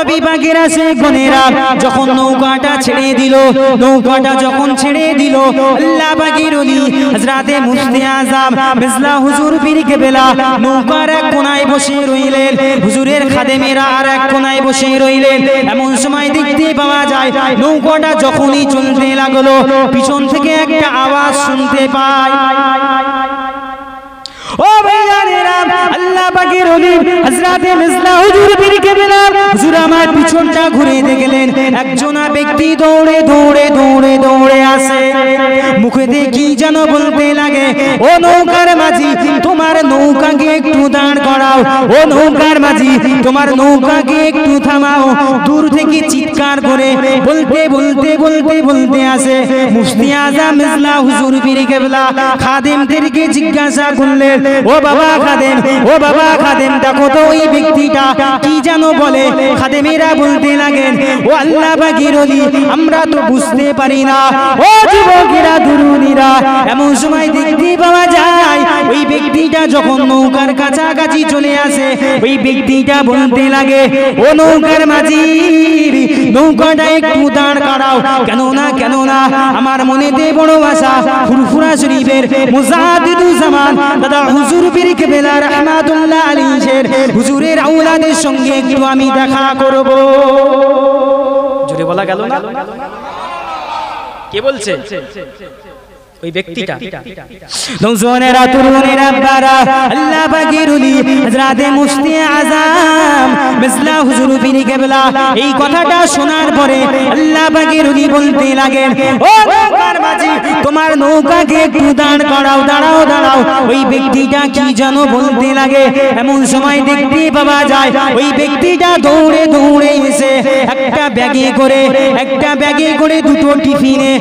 নবী পাকের আছে গনেরা যখন নৌকাটা ছেড়ে দিল, নৌকাটা যখন ছেড়ে দিল, আল্লাহ পাকের ওলি হযরতে মুফতি আযম মিসবাহ হুজুর পীর কেবলা নৌকার এক কোনায় বসে রইলেন, হুজুরের খাদেমেরা আর এক কোনায় বসে রইলেন। এমন সময় দেখতে পাওয়া যায় নৌকাটা যখনই চলতে লাগলো পিছন থেকে একটা আওয়াজ শুনতে পায়। ও ভাইজানেরা, আল্লাহ পাকের ওলি হযরতে মিসবাহ হুজুর পীর কেবলা হুজুর আমার পিছনটা ঘুরে দেখলেন একজন ব্যক্তি দৌড়ে দৌড়ে দৌড়ে দৌড়ে আসে, মুখে দিয়ে কি যেন বলতে লাগে, ও নৌকার মাঝি তোমার নৌকাকে একটু দাঁড় করাও, ও নৌকার মাঝি তোমার নৌকাকে একটু থামাও। দূর থেকে চিৎকার করে বলতে বলতে বলতে বলতে আসে। মুফতি আযম মিসবাহ হুজুর পীর কেবলা খাদেমদেরকে জিজ্ঞাসা করলেন, ও বাবা খাদেম, ও বাবা খাদেম, দেখো তো ওই ব্যক্তিটা কি যেন বলে। খাদেমেরা বলতে লাগেন, ও আল্লাহ পাকের ওলি আমরা তো বুঝতে পারি না। ও যুবকেরা তরুণীরা, এমন সময় দেখতে পাওয়া যায় ওই ব্যক্তিটা যখন নৌকার কাছাকাছি চলে আসে ওই ব্যক্তিটা বলতে লাগে, ও নৌকার মাঝি নৌকাটা একটু দাঁড় করাও, কেন না আমার মনেতে বড় আশা ফুরফুরা শরীফের মুজাদ্দিদুজ্জামান দাদা হুজুর পীর কেবলা রাহমাতুল্লাহ আলাইহির হুজুরের আওলাদের সঙ্গে একটু আমি দেখা করব। জোরে বলা গেল না? কে বলছে? ওই ব্যক্তিটা। নওজোয়ানেরা তরুণেরা বারা আল্লাহ পাকের ওলি হযরতে মুফতি আযম মিসবাহ হুজুর পীর কেবলা এই কথাটা শোনার পরে আল্লাহ পাকের ওলি বলতে লাগেন, ও নৌকার মাঝি তোমার নৌকাকে একটু দাঁড় করাও, দাঁড়াও দাঁড়াও। ওই ব্যক্তিটা কি যেন বলতে লাগে। এমন সময় দেখতে পাওয়া যায় ওই ব্যক্তিটা দৌড়ে দৌড়ে এসে একটা ব্যাগে করে দুটো টিফিনে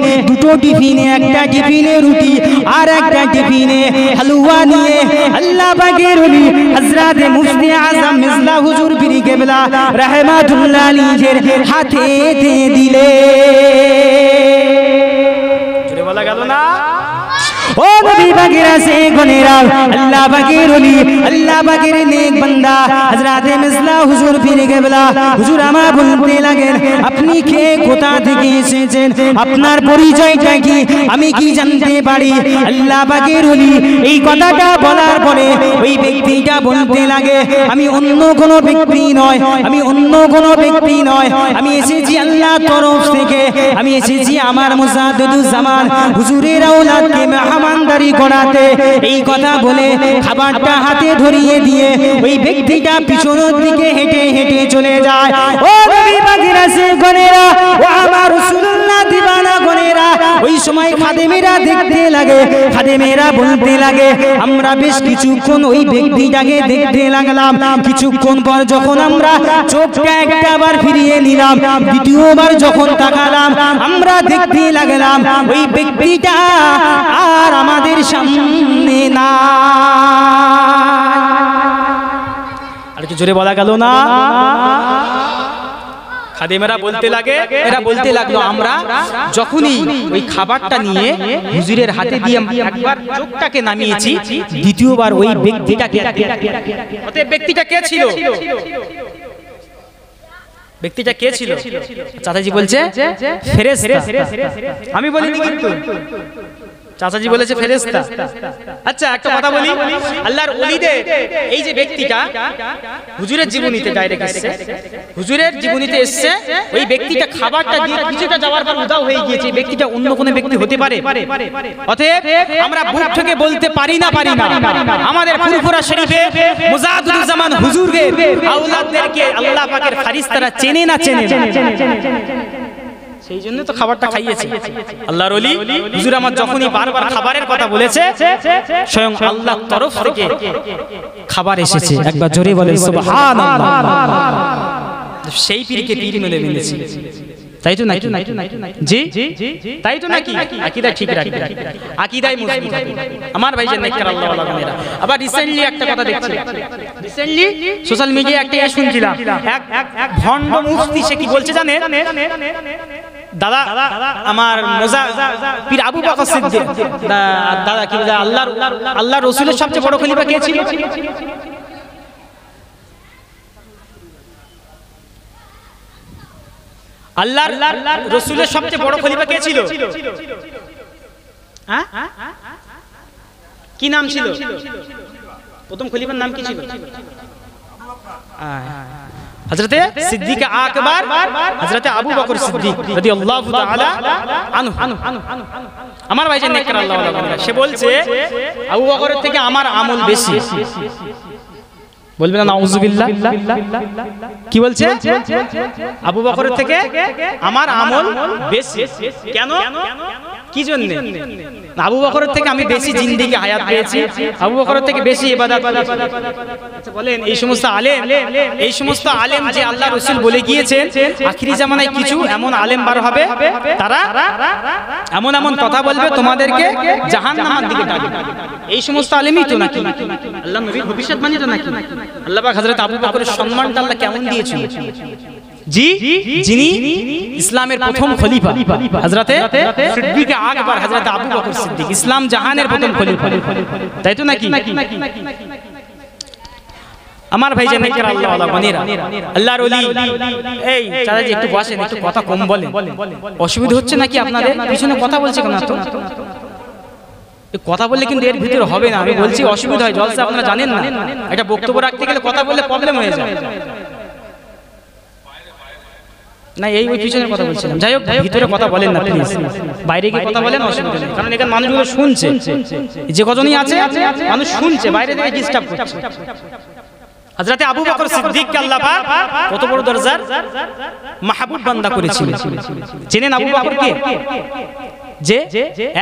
একটা টিফিনে রুটি আর একটা টিফিনে হালুয়া নিয়ে আল্লাহ পাকের ওলি হযরতে মুফতি আযম মিসবাহ হুজুর পীর কেবলা রাহমাতুল্লাহ আলাইহির হাতে দিয়ে দিলে। জোরে বলা গেল না? ও নবী পাকের আছে গনেরা আল্লাহ পাকের ওলি আল্লাহ পাকের নেক বান্দা হযরতে মিসবাহ হুজুর পীর কেবলা হুজুর আমার বলতে লাগেন, আপনি কে, কোথা থেকে এসেছেন, আপনার পরিচয়টা কি, আমি কি জানতে পারি? আল্লাহ পাকের ওলি এই কথাটা বলার পরে ওই ব্যক্তিটা বলতে লাগে, আমি অন্য কোনো ব্যক্তি নয়, আমি এসেছি আল্লাহর তরফ থেকে, আমি এসেছি আমার মুজাদ্দিদুজ্জামান হুজুরের আওলাদকে মেহমানদারি করাতে। এই কথা বলে খাবারটা হাতে ধরিয়ে দিয়ে ওই ব্যক্তিটা পিছনের দিকে হেঁটে হেঁটে চলে যায়। ও নবী পাকের আছে গনেরা, ও আমার রাসূলুল্লাহ দিওয়ানা গনেরা, ওই সময় খাদেমেরা দেখতে লাগে, খাদেমেরা বলতে লাগে, আমরা বেশ কিছুক্ষণ ওই ব্যক্তিটাকে দেখতে লাগলাম। কিছুক্ষণ পর যখন আমরা চোখটা একটাবার ফিরিয়ে নিলাম, দ্বিতীয়বার যখন তাকালাম আমরা দেখতে লাগলাম ওই ব্যক্তিটা আর আমাদের সামনে না। আর কি জোরে বলা গেল না? খাদেমেরা বলতে লাগলো, আমরা যখনই ওই খাবারটা নিয়ে হুজুরের হাতে দিয়ে একবার চোখটাকে নামিয়েছি, দ্বিতীয়বার ওই ব্যক্তিটাকে, অতএব ব্যক্তিটা কে ছিল? চাচাজি বলছে ফেরেশতা। আমি বলিনি কিন্তু, চাচাজি বলেছে ফেরেশতা। আচ্ছা একটা কথা বলি, আল্লাহর ওলিদের এই যে ব্যক্তিটা হুজুরের জীবনীতে ডাইরেক্ট এসেছে, ওই ব্যক্তিটা খাবারটা দিয়ে কিছুটা যাওয়ার পর উধাও হয়ে গিয়েছে। এই ব্যক্তিটা অন্য কোনো ব্যক্তি হতে পারে? অতএব আমরা বুক থেকে বলতে পারি না আমাদের ফুরফুরা শরীফে মুজাদ্দিদুজ্জামান হুজুরের আওলাদদেরকে আল্লাহ পাকের ফেরেশতারা চেনে না। সেই জন্য তো খাবারটা খাইয়েছে আল্লাহর ওলি হুজুর আমার। যখনই বারবার খাবারের কথা বলেছে স্বয়ং আল্লাহর তরফ থেকে খাবার এসেছে। একবার জোরে বলেন সুবহানাল্লাহ। সেই পীরকে পীর মেলে মিলেছে, তাই তো নাকি? জি তাই তো নাকি? আকীদা ঠিক রাখবে, আকীদাই মজবুত হবে আমার ভাইজান নেককার আল্লাহ ওয়ালা বান্দারা। আবার রিসেন্টলি একটা কথা দেখছি, সোশ্যাল মিডিয়ায় একটা শুনছিলাম, এক ভণ্ড মুফতি সে কি বলছে জানেন? দাদা আমার পীর আবু বকর সিদ্দিক দাদা কি আল্লাহ রাসূলের সবচেয়ে বড় খলিফা কে ছিল? আল্লাহর রাসূলের সবচেয়ে বড় খলিফা কে ছিল? হ্যাঁ, কি নাম ছিল প্রথম খলিফার নাম কি ছিল? হযরতে সিদ্দিক আকবর, হযরতে আবু বকর সিদ্দিক রাদিয়াল্লাহু তাআলা আনহু। আমার ভাইজান নেককার আল্লাহ ওয়ালা বন্ধুরা, সে বলছে আবু বকরের থেকে আমার আমল বেশি। বলবেন না নাউযুবিল্লাহ? কি বলছে? আবু বকরের থেকে আমার আমল বেশি। কেন, কি জন্য? আবু বকরের থেকে আমি বেশি জিন্দেগি হায়াত পেয়েছি, আবু বকরের থেকে বেশি ইবাদত পেয়েছি। আচ্ছা বলেন, এই সমস্ত আলেম যে আল্লাহ রাসূল বলে গিয়েছেন আখিরি জামানায় কিছু এমন আলেম বার হবে, তারা এমন এমন কথা বলবে তোমাদেরকে জাহান্নামের দিকে ডাকবে। এই সমস্ত আলেমই তো নাকি আল্লাহ নবীর ভবিষ্যৎবাণী তো নাকি? আল্লাহ পাক হযরত আবু বকরের সম্মানটা আল্লাহ কেমন দিয়েছেন? যিনি ইসলামের প্রথম খলিফা হযরতে সিদ্দিক আকবর, হযরত আবু বকর সিদ্দিক, ইসলাম জাহানের প্রথম খলিফা, তাই তো নাকি? আমার ভাইজান নেককার আল্লাহ ওয়ালা বনেরা, আল্লাহর ওলি, এই চাচাজি একটু বসেন, একটু কথা কম বলেন। অসুবিধা হচ্ছে নাকি আপনাদের? পিছনে কথা বলছে কেন? তো কথা বললে কিন্তু এর ভিতরে হবে না। আমি বলছি অসুবিধা হয়, জলসা আপনারা জানেন না, এটা বক্তব্য রাখতে গেলে কথা বললে প্রবলেম হয়ে যায়। না, এই ওই পিছনের কথা বলছিলাম। যাই হোক, ভিতরে কথা বলেন না প্লিজ, বাইরে গিয়ে কথা বলেন, অসুবিধা নেই। কারণ এখানে মানুষগুলো শুনছে, যে কজনই আছে মানুষ শুনছে, বাইরে থেকে ডিস্টার্ব করছে। হযরতে আবু বকর সিদ্দিককে আল্লাহ পাক কত বড় দরজার মাহবুব বান্দা করেছিলেন। চেনেন আবু বকরকে? যে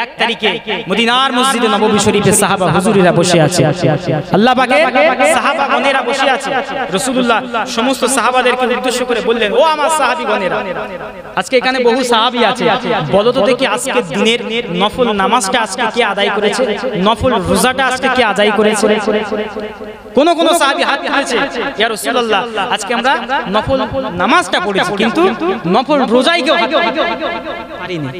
1 তারিখে মদিনার মসজিদে নববী শরীফে সাহাবা হুজুরেরা বসে আছে, আল্লাহ পাকের সাহাবা গণেরা বসে আছে। রাসূলুল্লাহ সমস্ত সাহাবাদেরকে উদ্দেশ্য করে বললেন, ও আমার সাহাবী গণেরা, আজকে এখানে বহু সাহাবী আছে, বলো তো দেখি আজকে দিনের নফল নামাজটা আজকে কে আদায় করেছে? নফল রোজাটা আজকে কে আদায় করেছে? কোন কোন সাহাবী হাত তুলেছে, ইয়া রাসূলুল্লাহ আজকে আমরা নফল নামাজটা পড়েছি, কিন্তু নফল রোজাই কেউ পারিনি।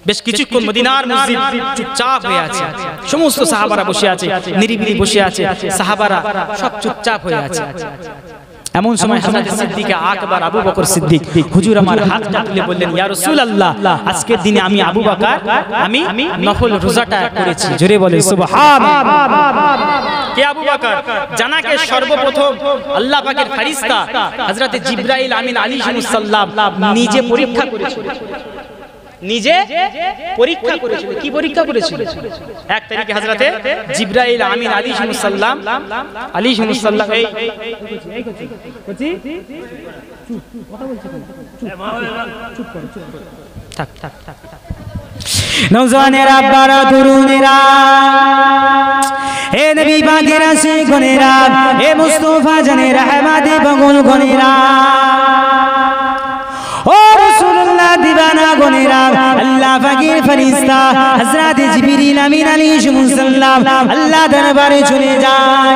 বেশ কিছুক্ষণ মদিনার মসজিদ চুপচাপ হয়ে আছে, সমস্ত সাহাবারা বসে আছে, নিরিবিলি বসে আছে, সাহাবারা সব চুপচাপ হয়ে আছে। এমন সময় হযরত সিদ্দিক আকবর আবু বকর সিদ্দিক হুজুর আমার হাতটা তুলে বললেন, ইয়া রাসূলুল্লাহ আজকের দিনে আমি আবু বকর আমি নফল রোজাটা করেছি। জোরে বলে সুবহানাল্লাহ। কে আবু বকর? জানাকে সর্বপ্রথম আল্লাহ পাকের ফেরেশতা হযরত জিবরাইল আমিন আলাইহিস সালাম নিজে পরীক্ষা করেছিলেন, নিজে পরীক্ষা করেছিল। কি পরীক্ষা করেছিল? 1 তারিখে হযরতে জিবরাইল আমিন আলাইহিস সালাম এই কথা বলছে, চুপ করো, থাক থাক থাক। নওজওয়ানেরা, বারা তরুণেরা, হে নবী পাকের আশিকগণেরা, হে মুস্তাফা জানেরা, আহমদে পাগল গণেরা, ও রাসূলুল্লাহ দিবানা গণেরা, আল্লাহ পাকের ফেরেশতা হযরত জিবরিল আমিন আলাইহিস সালাম আল্লাহ দরবারে চলে যায়।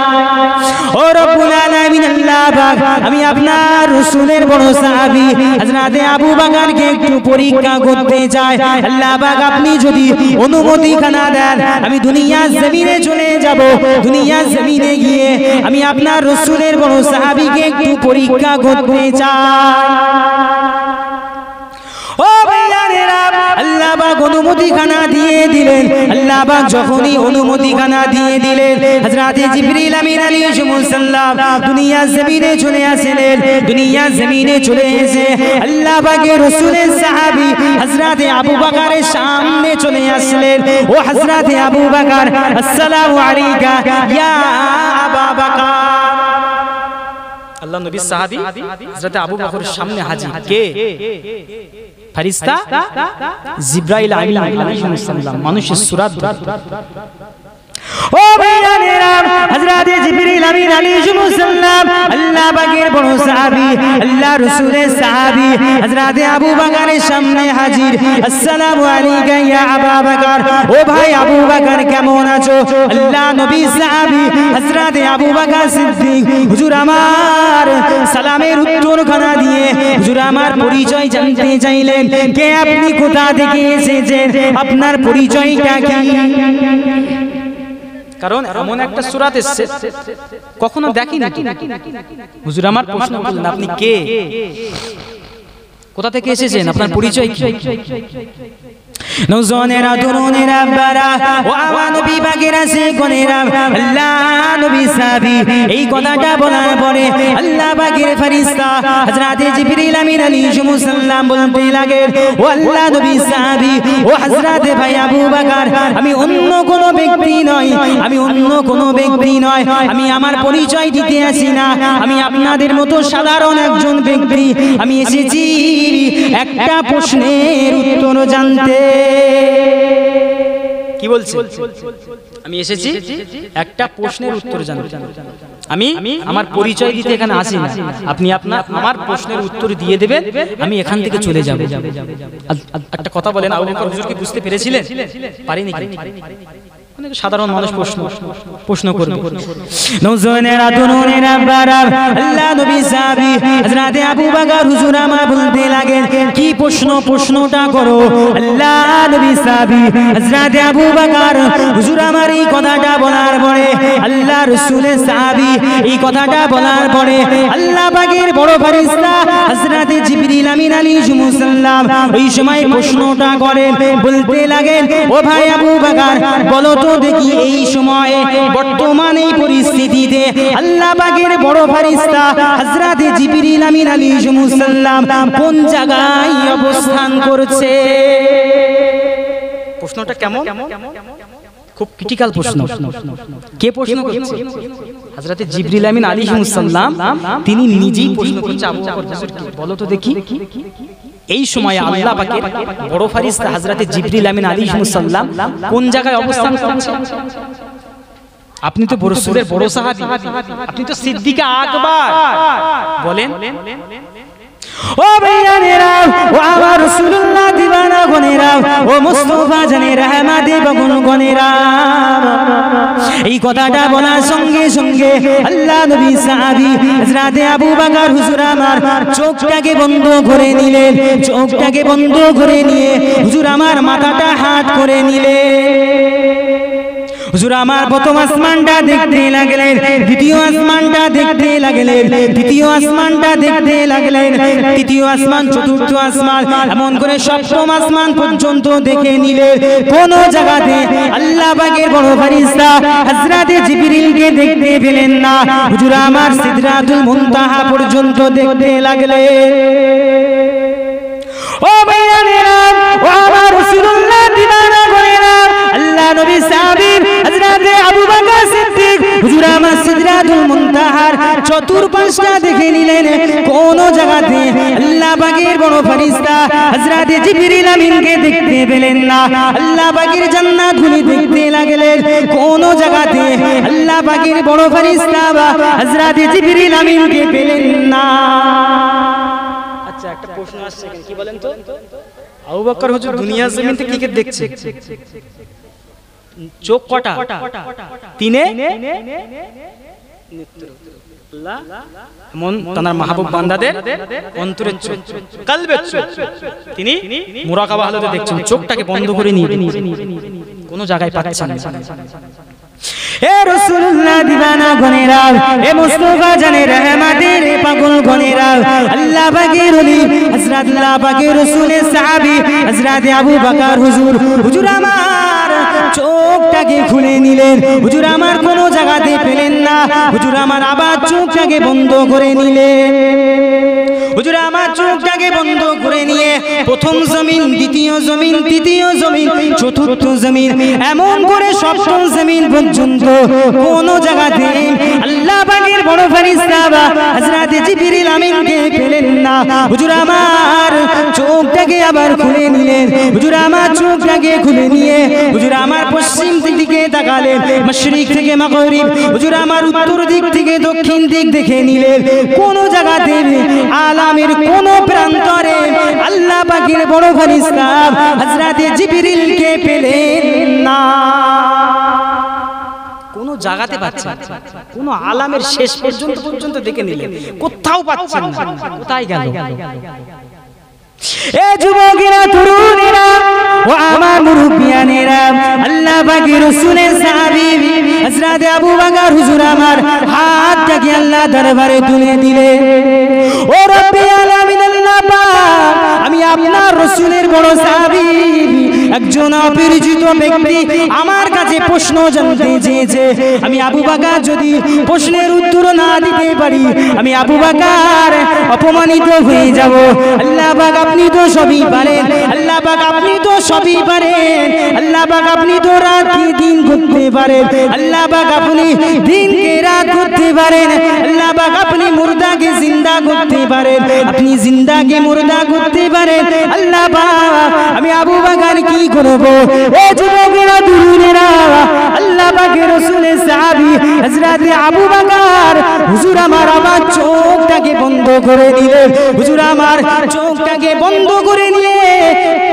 ও রব্বুল আলামিন আল্লাহ পাক, আমি আপনার রাসূলের বড় সাহাবী হযরত আবু বকরকে একটু পরীক্ষা করতে চাই। আল্লাহ পাক আপনি যদি অনুমতি খানা দেন, আমি দুনিয়ার জমিনে চলে যাব। দুনিয়ার জমিনে গিয়ে আমি আপনার রাসূলের বড় সাহাবীকে একটু পরীক্ষা করতে চাই। ও ভাইয়ারা, আল্লাহ পাক অনুমতি খানা দিয়ে দিলেন। আল্লাহ পাক যখনই অনুমতি খানা দিয়ে দিলেন, হযরত জিবরিল আমিন আলাইহিস সালাম দুনিয়ার জমিনে চলে আসলেন। দুনিয়ার জমিনে চলে এসে আল্লাহ পাকের রাসূলের সাহাবী হযরত আবু বকরের সামনে চলে আসলেন। ও হযরত আবু বকর, আসসালামু আলাইকা ইয়া আবু বকর। আল্লাহ নবীর সাহাবী হযরত আবু বকরের সামনে হাজির। কে? ফেরেশতা জিবরাইল আমিন আলাইহিস সালাম, মানুষের সূরত। ও ভাইয়ারা, হযরত জিবরিল আমিন আলাইহিস সালাম আল্লাহ পাকের বড় সাহাবী, আল্লাহ রাসূলের সাহাবী হযরত আবু বকরের সামনে হাজির। আসসালামু আলাইকা ইয়া আবু বকর। ও ভাই আবু বকর, কেমন আছো? আল্লাহ নবী সাহাবী হযরত আবু বকর সিদ্দিক হুজুর আমার সালামের উত্তর খানা দিয়ে হুজুর আমার পরিচয় জানতে চাইলেন। কে আপনি? কোথা থেকে এসেছেন? আপনার পরিচয়টা কি? কারণ এমন একটা সূরাত এসেছে কখনো দেখিনি। হুজুর আমার প্রশ্ন করলেন, আপনি কে? কোথা থেকে এসেছেন, আপনার পরিচয় কি? নজনেরা তরুণেরা বারা ও আমার নবী বাগেরা সে কোনেরা আল্লাহ নবী সাহাবী এই কথাটা বলার পরে আল্লাহ বাগের ফেরেশতা হযরতে জিবরিল আমিন আলাইহিস সালাম বলতে লাগেন, ও আল্লাহ নবী সাহাবী ও হযরতে ভাই আবু বকর, আমি অন্য কোনো ব্যক্তি নই, আমি অন্য কোনো ব্যক্তি নয়, আমি আমার পরিচয় দিতে আসি না, আমি আপনাদের মতো সাধারণ একজন ব্যক্তি, আমি এসেছি একটা প্রশ্নের উত্তর জানতে। কি বলছে? আমি এসেছি একটা প্রশ্নের উত্তর জানতে, আমি আমার পরিচয় দিতে এখানে আসি না, আপনি আমার প্রশ্নের উত্তর দিয়ে দেবেন, আমি এখান থেকে চলে যাব। একটা কথা বলেন, আবু বকর হুজুর কি বুঝতে পেরেছিলেন? পারেনি। সাধারণ মানুষ প্রশ্ন করবে। নজনেরা তরুণেরা বারা আল্লাহ নবী সাহাবী হযরতে আবু বকর হুজুর আমার বলতে লাগেন, কি প্রশ্নটা করো। আল্লাহ নবী সাহাবী হযরতে আবু বকর হুজুর আমার এই কথাটা বলার পরে, আল্লাহ রাসূলের সাহাবী এই কথাটা বলার পরে আল্লাহ পাকের বড় ফেরেশতা হযরতে জিবরিল আমিন আলাইহিস সালাম ওই সময় প্রশ্নটা করেন, বলতে লাগেন, ও ভাই আবু বকর বলো তো দেখি এই সময়ে বর্তমানে এই পরিস্থিতিতে আল্লাহ পাকের বড় ফেরেশতা হযরতে জিবরিল আমিন আলাইহিস সালাম কোন জায়গায় অবস্থান করছে? প্রশ্নটা কেমন? খুব ক্রিটিক্যাল প্রশ্ন। কে প্রশ্ন করছে? হযরতে জিবরিল আমিন আলাইহিস সালাম তিনি নিজেই প্রশ্ন করছে, আবু বকর বলো তো দেখি এই সময় আল্লাহ পাকের বড় ফেরেশতা হযরতে জিবরিল আমিন আলাইহিস সালাম কোন জায়গায় অবস্থান করছে? আপনি তো রাসূলের বড় সাহাবী, আপনি তো সিদ্দিকে আকবর, বলেন। ও ভাইয়ানেরা, ও আমার রাসূলুল্লাহ দিওয়ানা গনেরা, ও মুস্তাফা জানে রহমাতে বগুন গনেরা, এই কথাটা বলার সঙ্গে সঙ্গে আল্লাহ নবী সাহাবী হযরতে আবু বকর হুজুর আমার চোখটাকে বন্ধ করে নিলেন, চোখটাকে বন্ধ করে নিয়ে হুজুর আমার মাথাটা হাত করে নিলেন। হুজুর আমার প্রথম আসমানটা দেখতে লাগলেন, দ্বিতীয় আসমানটা দেখতে লাগলেন, তৃতীয় আসমানটা দেখতে লাগলেন, তৃতীয় আসমান, চতুর্থ আসমান, এমন করে সপ্তম আসমান পর্যন্ত দেখে নিলেন। কোন জায়গাতে আল্লাহ পাকের বড় ফেরেশতা হযরতে জিবরিলকে দেখতে পেলেন না। হুজুর আমার সিদরাতুল মুনতাহা পর্যন্ত দেখতে লাগলেন। ও ভাইয়ানেরা, ও আমার রাসূলুল্লাহ দিওয়ানা গনেরা, আল্লাহ নবী সাহাবী হযরতে আবু বকর সিদ্দিক হুজুর আমার সিদরাতুল মুনতাহার চতুর্পাশটা দেখে নিলেন। কোন জায়গাতে আল্লাহ পাকের বড় ফেরেশতা হযরতে জিবরিল আমিনকে দেখতে পেলেন না। আল্লাহ পাকের জান্নাত গুলি দেখতে লাগলেন, কোন জায়গাতে আল্লাহ পাকের বড় ফেরেশতা হযরতে জিবরিল আমিনকে পেলেন না। আচ্ছা, একটা প্রশ্ন আসছে, কি বলেন তো, আবু বকর হুজুর দুনিয়া জমিন থেকে কি দেখছে? চোখ কটা? তিনে। আল্লাহ এমন তার মাহবুব বান্দাদের অন্তরের চোখ, কলবের চোখ, তিনি মুরাকাবা হালতে দেখছেন, চোখটাকে বন্ধ করে নিয়ে কোন জায়গায় পাচ্ছেন না। এ রাসূলুল্লাহ দিওয়ানা গনেরা, এ মুস্তাফা জানে রহমাতের পাগল গনেরা, আল্লাহ পাকের ওলি হযরত আল্লাহ পাকের রাসূলের সাহাবী হযরত আবু বকর হুজুর, হুজুর আমার চোখটাকে খুলে নিলেন। হুজুর আমার কোন জায়গাতে পেলেন না, হুজুর আমার আবার চোখটাকে বন্ধ করে নিলেন। হুজুর আমার চোখটাকে বন্ধ করে নিয়ে প্রথম জমিন, দ্বিতীয় জমিন, তৃতীয় জমিন, চতুর্থ জমিন, এমন করে সপ্তম জমিন পর্যন্ত কোন জায়গাতে আল্লাহ পাকের বড় ফেরেশতা হযরত জিবরিল আমিনকে পেলেন না। হুজুর আমার চোখটাকে আবার খুলে নিলেন। হুজুর আমার চোখটাকে খুলে নিয়ে হুজুর আমার পশ্চিম দিকে তাকালেন, মাশরিক থেকে মাগরিব, হুজুর আমার উত্তর দিক থেকে দক্ষিণ দিক দেখে নিলেন। কোন জায়গাতে আলামের কোন প্রান্তরে আল্লাহ পাকের বড় ফেরেশতা হযরত জিবরিলকে পেলেন না। কোন জায়গাতে পাচ্ছেন, কোন আলামের শেষ পর্যন্ত দেখে নিলেন, কোথাও পাচ্ছেন না। কোথায় গেল? এ যুবকেরা, তরুণেরা, ও আমার মুরব্বিয়ানেরা, আল্লাহ পাকের রাসূলের সাহাবী হযরত আবু বকর হুজুর আমার হাতটাকে আল্লাহ দরবারে তুলে দিলেন। ও রব্বি আলামিন, আল্লাহ পাক আপনার রাসূলের বড় সাহাবী একজন অপরিচিত ব্যক্তি আমার কাছে প্রশ্ন জানতে চেয়েছে। আমি আবু বকর যদি প্রশ্নের উত্তর না দিতে পারি আমি আবু বকর অপমানিত হয়ে যাব। আল্লাহ পাক আপনি তো সবই পারেন, আল্লাহ পাক আপনি তো সবই পারেন, আল্লাহ পাক আপনি তো রাতকে দিন করতে পারেন, আল্লাহ পাক আপনি দিনকে রাত করতে পারেন, আল্লাহ পাক আপনি মুর্দাকে জিন্দা করতে পারেন, আপনি জিন্দাকে মুর্দা করতে পারেন। আল্লাহ পাক আমি আবু বকর কি করব? এ যুবকেরা তরুণেরা, আল্লাহ পাকের রাসূলের সাহাবী হযরত আবু বকর হুজুর আমার চোখটাকে বন্ধ করে দিলেন, হুজুর আমার চোখটাকে বন্ধ করে নিয়ে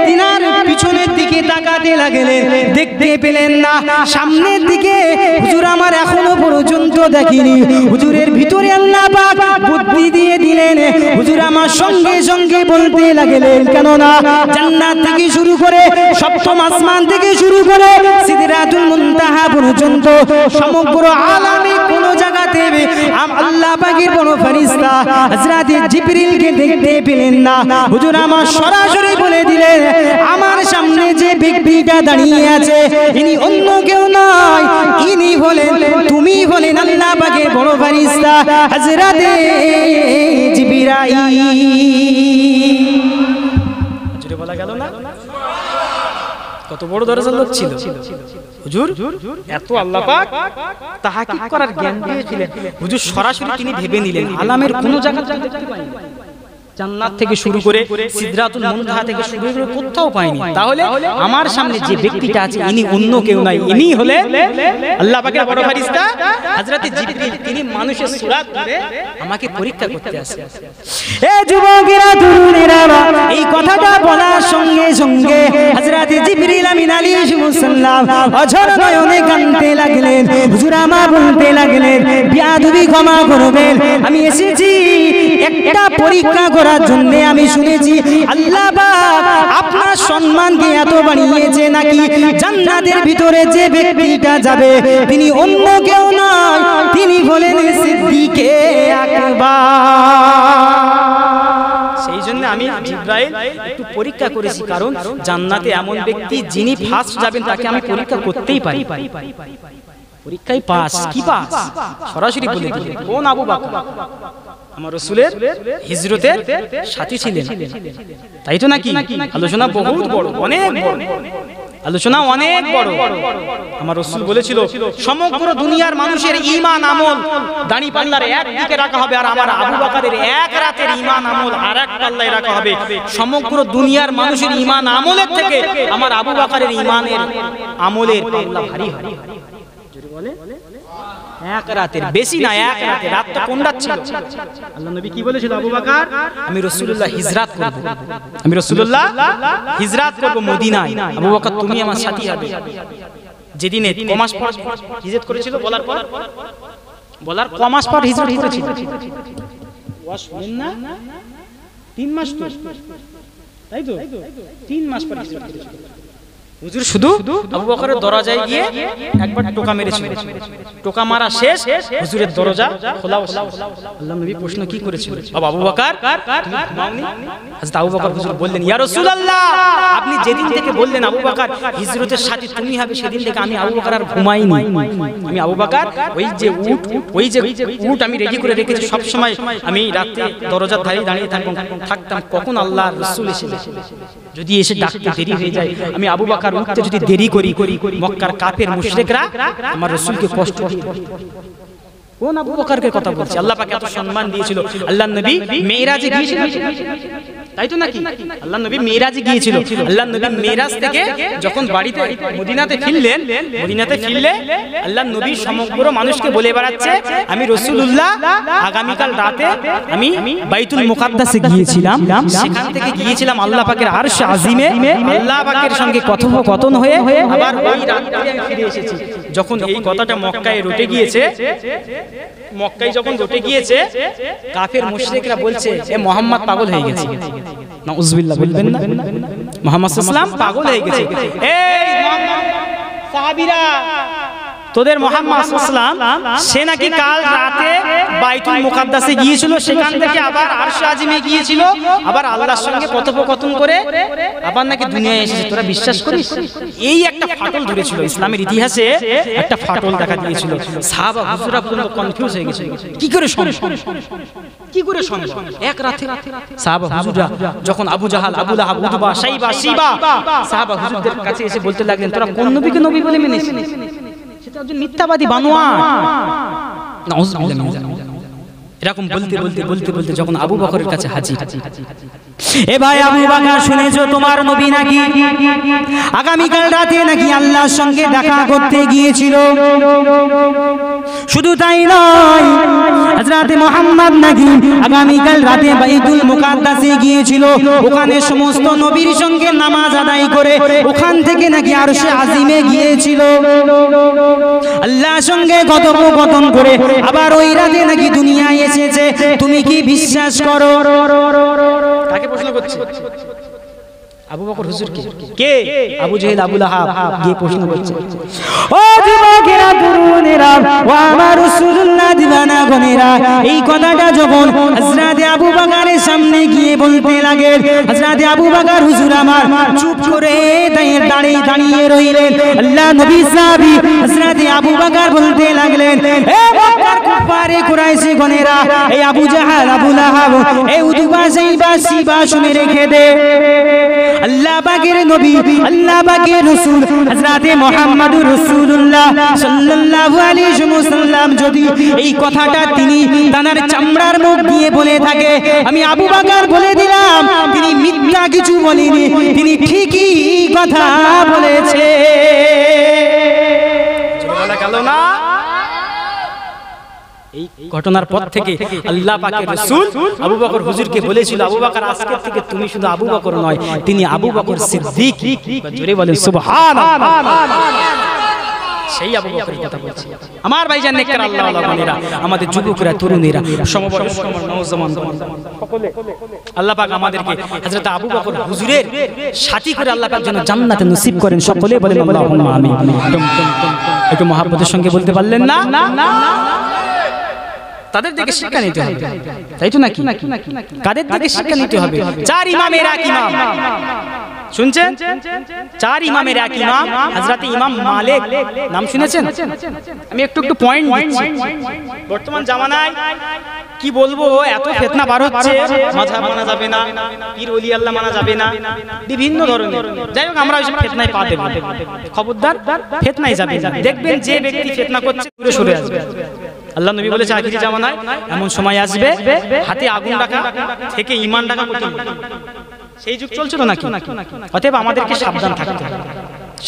তিনার পিছনের দিকে তাকাতে লাগলেন, দেখতে পেলেন না সামনের দিকে। হুজুর আমার এখনো পর্যন্ত দেখিনি। হুজুরের ভিতরে আল্লাহ পাক বুদ্ধি দিয়ে দিলেন। হুজুর আমার সঙ্গে সঙ্গে বলতে লাগলেন, কেননা জান্নাত থেকে শুরু করে সপ্তম আসমান থেকে শুরু করে সিদরাতুল মুনতাহা পর্যন্ত সমগ্র আলামে কোন জায়গাতে আল্লাহ পাকের বড় ফেরেশতা হযরত জিবরিলকে দেখতে পেলেন না। হুজুর আমার সরাসরি বলে দিলেন, আমার সামনে যে ব্যক্তিটা দাঁড়িয়ে আছে ইনি অন্য কেউ নয়, ইনি হলেন, তুমি হলেন আল্লাহ পাকের বড় ফেরেশতা হযরত জিবরাইল। জোরে বলা গেল না? কত বড় দরজার লোক ছিল হুজুর, এত আল্লাহ পাক তাহকিক করার জ্ঞান দিয়েছিলেন। হুজুর সরাসরি তিনি ভেবে নিলেন আলামের কোন জায়গা দেখতে পাইনি, জান্নাত থেকে শুরু করে সিদরাতুল মুনতাহা থেকে শুরু করে কোথাও পাইনি। তাহলে আমার সামনে যে ব্যক্তিটা আছে ইনি অন্য কেউ নাই, ইনি হলেন আল্লাহ পাকের বড় ফেরেশতা হযরত জিবরিল। তিনি মানুষের সূরত ধরে আমাকে পরীক্ষা করতে আসে। এ যুবকেরা তরুণেরা, এই কথাটা বলার সঙ্গে সঙ্গে হযরত জিবরিল আমিন আলাইহিস সালাম অঝর নয়নে কাঁদতে লাগলেন। হুজুর আমার বলতে লাগলেন, বিয়াদবি ক্ষমা করবেন, আমি এসেছি একটা পরীক্ষা করার জন্য। আমি শুনেছি আল্লাহ পাক আপনার সম্মানকে এত বাড়িয়েছে নাকি জান্নাতের ভিতরে যে ব্যক্তিটা যাবে তিনি অন্য কেউ নয়, তিনি হলেন সিদ্দিকে আকবার। সেই জন্য আমি জিবরাইল একটু পরীক্ষা করেছি, কারণ জান্নাতে এমন ব্যক্তি যিনি ফার্স্ট যাবেন তাকে আমি পরীক্ষা করতেই পারি। পরীক্ষায় পাস কি পাস সরাসরি বলে দিলেন, কোন আবু বকর আমার রাসূলের হিজরতের সাথী ছিলেন, তাই তো নাকি? আলোচনা বহুত বড়, অনেক বড় আলোচনা, অনেক বড়। আমার রাসূল বলেছিল সমগ্র দুনিয়ার মানুষের ঈমান আমল দাড়ি পাল্লার এক দিকে রাখা হবে, আর আমার আবু বকরের এক রাতের ঈমান আমল আরেক পাল্লায় রাখা হবে। সমগ্র দুনিয়ার মানুষের ঈমান আমলের থেকে আমার আবু বকরের ঈমানের আমলের পাল্লা ভারী হবে। জোরে বলে এক রাতের, বেশি না, এক রাতের। রাত তো কোন রাত ছিল? আল্লাহ নবী কি বলেছিল? আবু বকর আমি রাসূলুল্লাহ হিজরত করব, আমি রাসূলুল্লাহ হিজরত করব মদিনায়, আবু বকর তুমি আমার সাথী হবে। যেদিনে কমাস পর হিজরত করেছিল, বলার কমাস পর হিজরত করেছিল। ওয়াজ শুনেন না? 3 মাস তো, তাই তো 3 মাস পর হিজরত করেছিল। হুজুর শুধু আবু বকরের দরজায় গিয়ে একবার টোকা মেরেছিল, টোকা মারা শেষ, হুজুরের দরজা খোলা। আল্লাহ নবী প্রশ্ন কি করেছিল? আবু বকর তুমি ঘুমাওনি? হযরত আবু বকর হুজুর বললেন, ইয়া রাসূলুল্লাহ আপনি যেদিন থেকে বললেন আবু বকর হিজরতের সাথী তুমি হবে, সেদিন থেকে আমি আবু বকর আর ঘুমাইনি। আমি আবু বকর ওই যে উট আমি রেডি করে রেখেছি, সব সময় আমি রাতে দরজার ধারে দাঁড়িয়ে থাকতাম কখন আল্লাহর রাসূল এসে, যদি এসে ডাকতে দেরি হয়ে যায়, আমি আবু বকর উঠতে যদি দেরি করি মক্কার কাফের মুশরিকরা আমার রাসূলকে কষ্ট দিবে। কোন আবু বকরকে কথা বলছে? আল্লাহ পাক এত সম্মান দিয়েছিল। আল্লাহ নবী মেরাজে গিয়েছিলেন, তাই তো নাকি? আল্লাহ নবী মেরাজে গিয়েছিল। আল্লাহ নবী মেরাজ থেকে যখন বাড়িতে মদিনাতে ফিরলেন, আল্লাহ নবী সমগ্র মানুষকে বলে বেড়াচ্ছে, আমি রাসূলুল্লাহ আগামীকাল রাতে আমি বাইতুল মুকাদ্দাসে গিয়েছিলাম, সেখান থেকে গিয়েছিলাম আল্লাহ পাকের আরশ আজিমে, আল্লাহ পাকের সঙ্গে কথোপকথন হয়ে আবার ওই রাতে আমি ফিরে এসেছি। যখন এই কথাটা মক্কায় রটে গিয়েছে, যখন রটে গিয়েছে, কাফের মুশরিকরা বলছে এ মুহাম্মদ পাগল হয়ে গেছে। নাউযুবিল্লাহ বলবেন না? মুহাম্মদ সাল্লাল্লাহু আলাইহি ওয়াসাল্লাম পাগল হয়ে গেছে। এই মুহাম্মদ সাহাবীরা তোদের মুহাম্মদ সাল্লাল্লাহু আলাইহি ওয়াসাল্লাম সে নাকি কাল রাতে বাইতুল মুকাদ্দাসে গিয়েছিল, সেখান থেকে আবার আরশ আজিমে গিয়েছিল, আবার আল্লাহর সঙ্গে কথোপকথন করে আবার নাকি দুনিয়ায় এসেছে। তোরা বিশ্বাস করিস? এই একটা ফাটল ধরেছিল ইসলামের ইতিহাসে, একটা ফাটল দেখা দিয়েছিল। সাহাবা হুজুরা পুরো কনফিউজ হয়ে গেছে, কি করে সম্ভব, কি করে সম্ভব এক রাতে। সাহাবা হুজুরা যখন আবু জাহাল, আবু লাহাব, উতবা, শাইবা, শিবা সাহাবা হুজুরদের কাছে এসে বলতে লাগলেন, তোরা কোন নবীকে নবী বলে মেনেছিস? সেটা একজন মিথ্যাবাদী বানোয়াট। নাউযুবিল্লাহ মিন যালিক। এরকম বলতে বলতে বলতে বলতে যখন আবু বকরের কাছে হাজির, এ ভাই আবু বকর শুনেছো তোমার নবী নাকি আগামীকাল রাতে নাকি আল্লাহর সঙ্গে দেখা করতে গিয়েছিল। শুধু তাই নয়, হযরত মুহাম্মদ নাকি আগামীকাল রাতে বাইতুল মুকাদ্দাসে গিয়েছিল। ওখানে সমস্ত নবীর সঙ্গে নামাজ আদায় করে ওখান থেকে নাকি আরশে আজিমে গিয়েছিল। আল্লাহর সঙ্গে কথোপকথন করে আবার ওই রাতে নাকি দুনিয়ায় এসেছে। তুমি কি বিশ্বাস করো? তাকে প্রশ্ন করছে আবু বকর হুজুর কে? আবু জাহেল, আবু লাহাব গিয়ে প্রশ্ন করছে। ও যুবকেরা, তরুণেরা, ও আমার রাসূলুল্লাহ দিওয়ানা গনেরা, এই কথাটা যখন হযরত আবু বকরের সামনে গিয়ে বলতে লাগে, হযরত আবু বকর হুজুর আমার চুপ করে দাঁড়িয়ে রইলেন। আল্লাহ নবী সাহাবী হযরত আবু বকর বলতে লাগলেন, এ মক্কার কুফারে কুরাইশি গনেরা, এই আবু জাহাল, আবু লাহাব, এই উতবা, শাইবা, শিবা শুনে রেখে দে, আল্লাহ পাকের নবী, আল্লাহ পাকের রাসূল হযরত মুহাম্মদুর রাসূলুল্লাহ সাল্লাল্লাহু আলাইহি ওয়াসাল্লাম যদি এই কথাটা তিনি তানার চামড়ার মুখ দিয়ে বলে থাকে, আমি আবু বকর বলে দিলাম তিনি মিথ্যা কিছু বলেনি, তিনি ঠিকই কথা বলেছে। বলা গেল না? এই ঘটনার পর থেকে আল্লাহ পাকের রাসূল আবু বকর হুজুরকে বলেছিল, আবু বকর আজকে থেকে তুমি শুধু আবু বকর নয়, তিনি আবু বকর সিদ্দিক। জোরে বলেন সুবহানাল্লাহ। সেই আবু বকরের কথা বলছি। আমার ভাইজান নেককার আল্লাহ ওয়ালা বান্দারা, আমাদের যুবকরা, তরুণেরা, সমবয়স্ক নওজওয়ান সকলে, আল্লাহ পাক আমাদেরকে হযরত আবু বকর হুজুরের সাথী করে আল্লাহ পাক যেন জান্নাতে নসিব করেন। সকলে বলেন আল্লাহুম্মা আমিন। একটু মহব্বতের সঙ্গে বলতে পারলেন না? তাদের থেকে শিক্ষা নিতে হবে, তাই তো নাকি? কাদের থেকে শিক্ষা নিতে হবে? চার ইমামের এক ইমাম, শুনছেন? চার ইমামের এক ইমাম হযরত ইমাম মালিক, নাম শুনেছেন? আমি একটু একটু পয়েন্ট দিচ্ছি। বর্তমান জামানায় কি বলবো, এত ফিতনা বার হচ্ছে, মাযহাব মানা যাবে না, পীর ওলি আল্লাহ মানা যাবে না, বিভিন্ন ধরনের। যাই হোক, আমরা ওইসব ফিতনায় পা দেব, খবরদার ফিতনায় যাবে না। দেখবেন যে ব্যক্তি ফিতনা করছে দূরে সরে আসবে। আল্লাহ নবী বলেছে আখিরি জামানায় এমন সময় আসবে হাতে আগুন রাখা থেকে ঈমান রাখা কঠিন। সেই যুগ চলছে তো নাকি? অতএব আমাদেরকে সাবধান থাকতে হবে,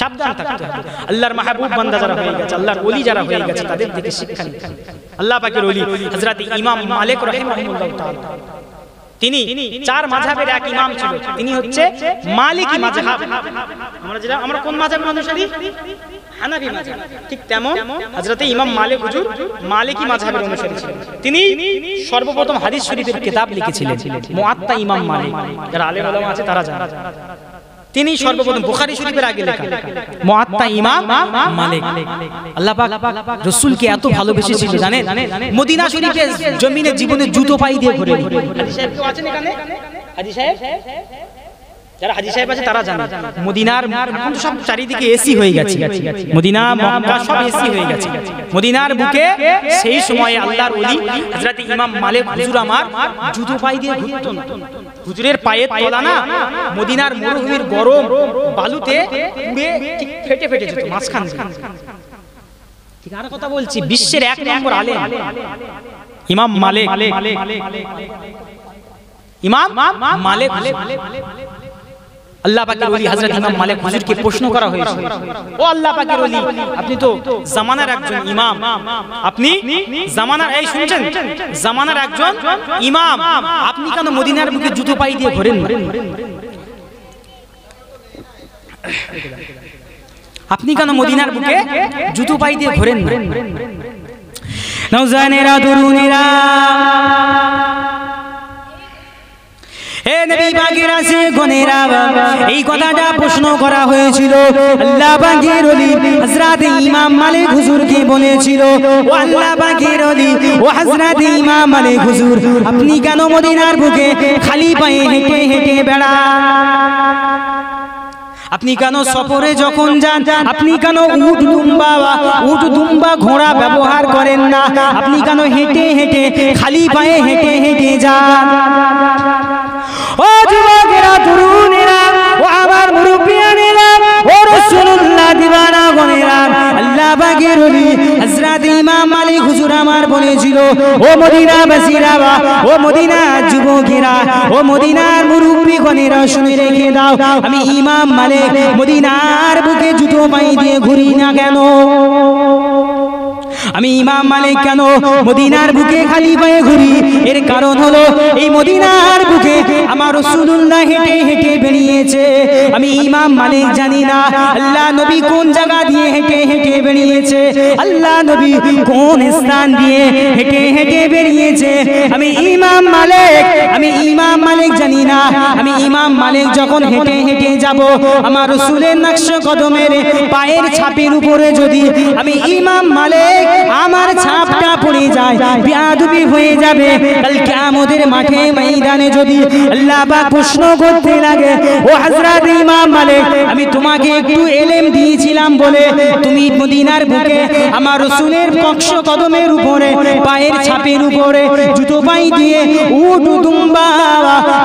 সাবধান থাকতে হবে। আল্লাহর মাহবুব বান্দা যারা হয়ে গেছে, আল্লাহর ওলি যারা হয়ে গেছে, তাদের থেকে শিক্ষা নিতে হবে। আল্লাহ পাকের ওলি হযরত ইমাম মালিক রাহিমাহুল্লাহ তাআলা, তিনি চার মাযহাবের এক ইমাম ছিল। তিনি হচ্ছে মালিকি মাযহাব। আমরা কোন মাযহাবের অনুসারী? হানাফি মাযহাব। ঠিক তেমন হযরত ইমাম মালিক হুজুর মালিকি মাযহাবের অনুসারী ছিলেন। তিনি সর্বপ্রথম হাদিস শরীফের কিতাব লিখেছিলেন, মুআত্তা ইমাম মালিক। যারা আলেম ওলামা আছে তারা জানে। তিনি সর্বপ্রথম বুখারী শরীফের আগে লেখা মুআত্তা ইমাম মালিক। আল্লাহ পাক রাসূলকে এত ভালোবেসেছিল জানেন, মদিনা শরীফের জমিনে জীবনে জুতো পাই দিয়ে ঘুরে। হাজী সাহেব কেউ আছেন এখানে? হাজী সাহেব, যারা হাজী সাহেব আছে তারা জানে, মদিনার এখন সব চারিদিকে এসি হয়ে গেছে, মদিনা মক্কা সব এসি হয়ে গেছে। মদিনার বুকে সেই সময়ে আল্লাহর ওলি হযরত ইমাম মালিক হুজুর আমার জুতো পাই দিয়ে ঘুরতেন। হুজুরের পায়ের তলা না মদিনার মরুভূমির গরম বালুতে পুড়ে ফেটে ফেটে যেত মাঝখান দিয়ে। ঠিক আর কথা বলছি, বিশ্বের এক নম্বর আলেম ইমাম মালিক, ইমাম মালিক। আল্লাহ পাকের ওলি হযরত ইমাম মালিক হুজুরকে প্রশ্ন করা হয়েছে, ও আল্লাহ পাকের ওলি, আপনি তো জামানার একজন ইমাম, আপনি জামানার, এই শুনছেন, জামানার একজন ইমাম, আপনি কেন মদিনার বুকে জুতো পাই দিয়ে ঘোরেন? আপনি কেন মদিনার বুকে জুতো পাই দিয়ে ঘোরেন? নওজওয়ানেরা, তরুণেরা, হে নবী পাকেরা, আছে গনেরা, এই কথাটা প্রশ্ন করা হয়েছিল। আল্লাহ পাকের ওলি হযরত ইমাম মালিক হুজুরকে বলেছিল, ও আল্লাহ পাকের ওলি ও হযরত ইমাম মালিক হুজুর, আপনি কেন মদিনার বুকে খালি পায়ে হেঁটে হেঁটে বেড়ান? আপনি কেন সফরে যখন যান আপনি কেন উট দুম্বা ঘোড়া ব্যবহার করেন না? আপনি কেন হেঁটে হেঁটে খালি পায়ে হেঁটে হেঁটে যান? ও যুবকেরা, তরুণেরা, ও আমার মুরব্বিয়ানেরা, ও রাসূলুল্লাহ দিওয়ানা গনেরা, আল্লাহ পাকের ওলি হযরত ইমাম মালিক হুজুর আমার বলেছিল, ও মদিনাবাসীরা, ও মদিনার যুবকেরা, ও মদিনার মুরব্বি গনেরা, শুনে রেখে দাও, আমি ইমাম মালিক মদিনার বুকে জুতো পায়ে দিয়ে ঘুরি না কেন? আমি ইমাম মালিক কেন মদিনার বুকে খালি পায়ে ঘুরি? এর কারণ হলো এই মদিনার বুকে আমার রাসূলুল্লাহ হেঁটে হেঁটে বেরিয়েছে। আমি ইমাম মালিক জানি না আল্লাহ নবী কোন জায়গা দিয়ে হেঁটে হেঁটে বেরিয়েছে, আল্লাহ নবী কোন স্থান দিয়ে হেঁটে হেঁটে বেরিয়েছে। আমি ইমাম মালিক জানি না। আমি ইমাম মালিক যখন হেঁটে হেঁটে যাব, আমার রাসূলের নকশ কদমের পায়ের ছাপের উপরে যদি আমি ইমাম মালিক আমার ছাপটা পড়ে যায়, বেয়াদবি হয়ে যাবে। কাল কিয়ামতের মাঠে ময়দানে যদি আল্লাহ পাক প্রশ্ন করতে লাগে, ও হযরত ইমাম মালিক, আমি তোমাকে একটু ইলম দিয়েছিলাম বলে তুমি মদিনার বুকে আমার রাসূলের নকশ কদমের উপরে পায়ের ছাপের উপরে জুতো পাই দিয়ে উট দুম্বা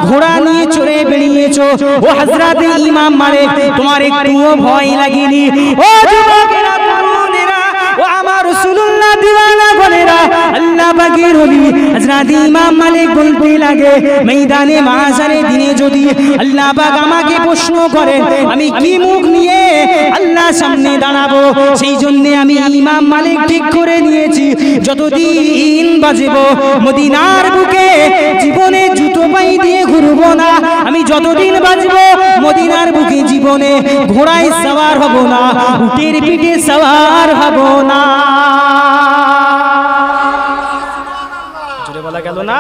ঘোড়া নিয়ে চড়ে বেরিয়েছো, ও হযরত ইমাম মালিক, তোমার একটুও ভয় লাগেনি? ও যুবকেরা, তরুণেরা, ও আমার রাসূলুল্লাহ দিওয়ানা গনেরা, আল্লাহ পাকের ওলি হযরত ইমাম মালিক বলতে লাগে, ময়দানে মাহশারের দিনে যদি আল্লাহ পাক আমাকে প্রশ্ন করেন, আমি কি মুখ নিয়ে আল্লাহর সামনে দাঁড়াবো? সেই জন্য আমি ইমাম মালিক ঠিক করে নিয়েছি, যতদিন বাঁচব মদিনার বুকে জীবনে জুতো পাই দিয়ে ঘুরবো না। আমি যতদিন বাঁচব মদিনার বুকে জীবনে ঘোড়ায় সওয়ার হব না, উটের পিঠে সওয়ার হব না। জোরে বলা গেল না?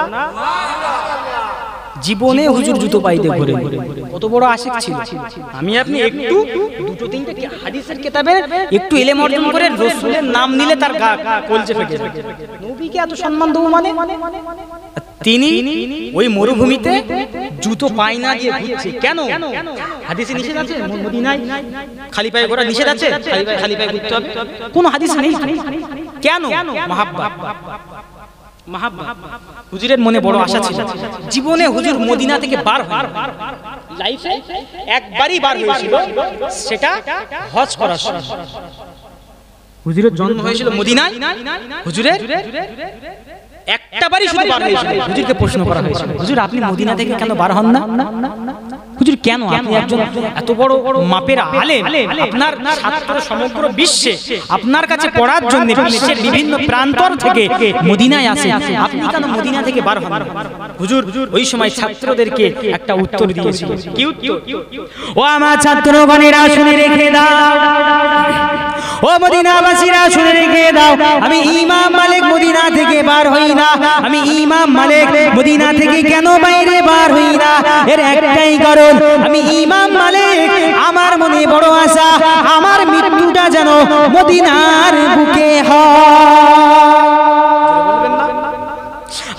জীবনে হুজুর জুতো পাইতে ঘুরে, কত বড় আশিক ছিল। আমি আপনি একটু দুটো তিনটে হাদিসের কিতাবে একটু ইলম অর্জন করে রাসূলের নাম নিলে তার কলজে ফেটে যাবে। নবীকে এত সম্মান দেব মানে? তিনি ওই মরুভূমিতে জুতো পায় না দিয়ে ঘুরছে কেন? হাদিসে নিষেধ আছে মদিনায় খালি পায়ে ঘোরা নিষেধ আছে? খালি পায়ে ঘুরতে হবে? কোন হাদিস নেই। কেন? মাহাব্বা। হুজুরের মনে বড় আশা ছিল, জীবনে হুজুর মদিনা থেকে বার হয়, লাইফে একবারই বার হয়েছিল, সেটা হজ করার সময়। হুজুরের জন্ম হয়েছিল মদিনায়, হুজুরের একটা বারই শুধু বার হয়েছিল। হুজুরকে প্রশ্ন করা হয়েছিল, হুজুর আপনি মদিনা থেকে কেন বার হন না? হুজুর কেন? আপনি একজন এত বড় মাপের আলেম, আপনার ছাত্র সমগ্র বিশ্বে আপনার কাছে পড়ার জন্য বিশ্বের বিভিন্ন প্রান্তর থেকে মদিনায় আসে, আপনি কেন মদিনা থেকে বার হন? হুজুর ওই সময় ছাত্রদেরকে একটা উত্তর দিয়েছিল। কি উত্তর? ও আমার ছাত্রগণেরা শুনে রেখে দাও, ও মদিনাবাসীরা শুনে রেখে দাও, আমি ইমাম মালিক মদিনা থেকে বার হই না। আমি ইমাম মালিক মদিনা থেকে কেন বাইরে বার হই না? এর একটাই কারণ, আমি ইমাম মালিক আমার মনে বড় আশা, আমার মৃত্যুটা যেন মদিনার বুকে হয়।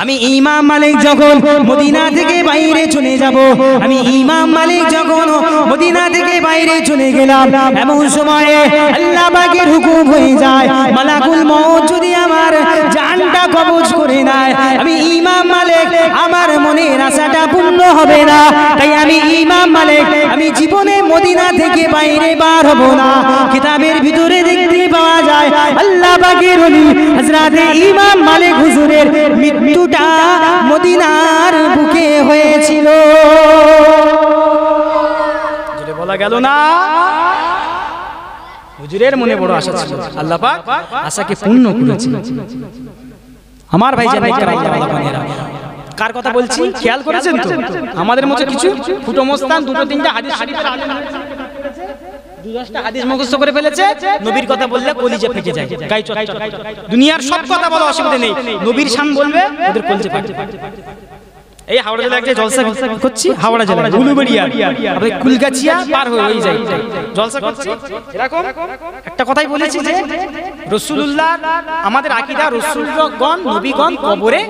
আমি ইমাম মালিক যখন মদিনা থেকে বাইরে চলে যাব, আমি ইমাম মালিক যখন মদিনা থেকে বাইরে চলে গেলাম, এমন সময়ে আল্লাহ পাকের হুকুম হয়ে যায়, মালাকুল মউত যদি আমার জানটা কবজ করে নেয়, আমি ইমাম মালিক আমার মনের আশাটা পূর্ণ হবে না। তাই আমি ইমাম মালিক আমি জীবনে মদিনা থেকে বাইরে বার হব না। কিতাবের ভিতরে দেখতে পাওয়া যায় আল্লাহ পাকের ওলি হযরত ইমাম মালিক হুজুরের মৃত্যুটা মদিনার বুকে হয়েছিল। যেটা বলা গেল না, হুজুরের মনে বড় আশা ছিল, আল্লাহ পাক আশাকে পূর্ণ করেছেন। আমার ভাই জানেন কার কথা বলছি খেয়াল করেছেন তো? আমাদের মতো কিছু ফুটো মস্তান দুটো তিনটা হাদিস শরীফের আলেম দুটো হাদিস মুখস্থ করে ফেলেছে, নবীর কথা বললে কলিজা ফেটে যায়, গায়ে চটচট। দুনিয়ার সব কথা বলা অসুবিধা নেই, নবীর শান বলবে ওদের কলিজা ফেটে যায়। এই হাওড়া জেলায় একটা জলসা করছি, হাওড়া জেলায় উলুবেড়িয়া আপনি কুলগাছিয়া পার হয়ে ওই যাই জলসা করছি। এরকম একটা কথাই বলেছি যে রাসূলুল্লাহ আমাদের আকীদা, রাসূলগণ নবীগণ কবরে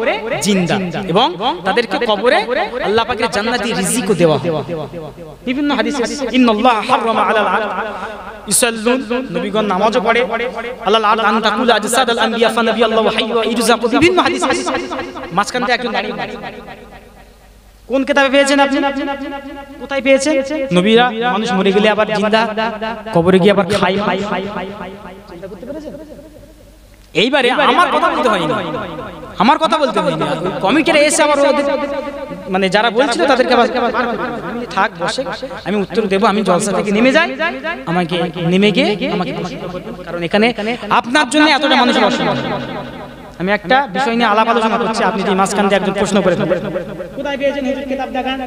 জিন্দা এবং তাদেরকে কবরে আল্লাহ পাকের জান্নাতি রিজিকও দেওয়া হয়। বিভিন্ন হাদিসে ইন্নাল্লাহ হারামা আলাল আরশ ইসাল্লুন, নবীগণ নামাজও পড়ে, আল্লাহ আন তাকুল আজসাদাল আম্বিয়া ফানাবিয়াল্লাহু হাইয়্যু ইরযাকু, বিভিন্ন হাদিস। মাঝখান থেকে একজন দাঁড়িয়ে কোন কিতাবে পেয়েছেন আপনি? কোথায় পেয়েছেন? নবীরা মানুষ মরে গেলে আবার জিন্দা, কবরে গিয়ে আবার খায়। চিন্তা করতে পেরেছেন? এইবারে আমার কথা বলতে হয়নি, আমার কথা বলতে হয়নি, কমিটিরা এসে আবার মানে যারা বলছিল তাদেরকে আবার থাক বসে, আমি উত্তর দেব। আমি জলসা থেকে নেমে যাই, আমাকে নেমে গিয়ে আমাকে, কারণ এখানে আপনার জন্য এতটা মানুষের অসুবিধা। আমি একটা বিষয় নিয়ে আলাপ আলোচনা করছি, আপনি যে মাঝখান দিয়ে একজন প্রশ্ন করে কোথায় পেয়েছেন হুজুর কিতাব দেখান,